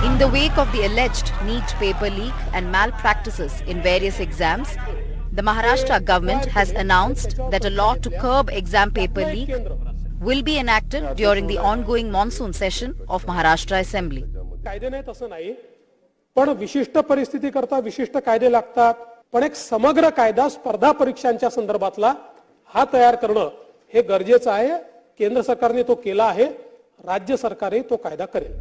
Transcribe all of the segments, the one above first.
In the wake of the alleged NEET paper leak and malpractices in various exams, the Maharashtra government has announced that a law to curb exam paper leak will be enacted during the ongoing monsoon session of Maharashtra Assembly. कायदे नाहीत असं नाही, पण विशिष्ट परिस्थिती करता विशिष्ट कायदे लागतात. पण एक समग्र कायदा स्पर्धा परीक्षांच्या संदर्भातला हा तयार करणं हे गरजेचं आहे. केंद्र सरकारने तो केला आहे, राज्य सरकारही तो कायदा करेल.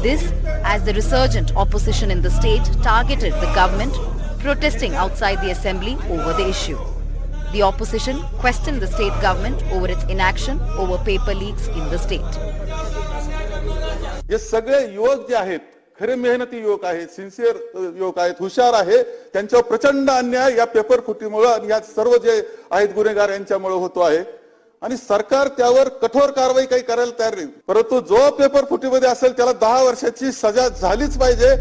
This as the resurgent opposition in the state targeted the government protesting outside the assembly over the issue. The opposition questioned the state government over its inaction over paper leaks in the state. हे सगळे युवक जे आहेत, खरे मेहनती युवक आहेत, sincere युवक आहेत, हुशार आहे, त्यांच्यावर प्रचंड अन्याय या पेपर फुटीमुळे आणि या सर्व जे आहेत गुन्हेगार यांच्यामुळे होतो आहे आणि सरकार त्यावर कठोर कारवाई काही करायला तयार नाही. परंतु जो पेपर फुटीमध्ये असेल त्याला 10 वर्षाची सजा झालीच पाहिजे.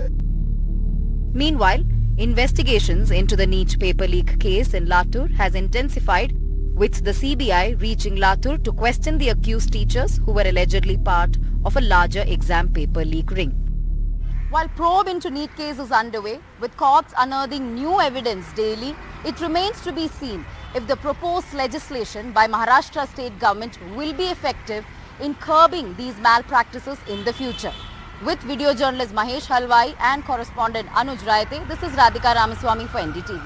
Meanwhile, investigations into the NEET paper leak case in Latur has intensified, with the CBI reaching Latur to question the accused teachers who were allegedly part of a larger exam paper leak ring. While probe into NEET case is underway, with courts unearthing new evidence daily, it remains to be seen if the proposed legislation by Maharashtra state government will be effective in curbing these malpractices in the future. With video journalist Mahesh Halwai and correspondent Anuj Raite, this is Radhika Ramaswamy for NDTV.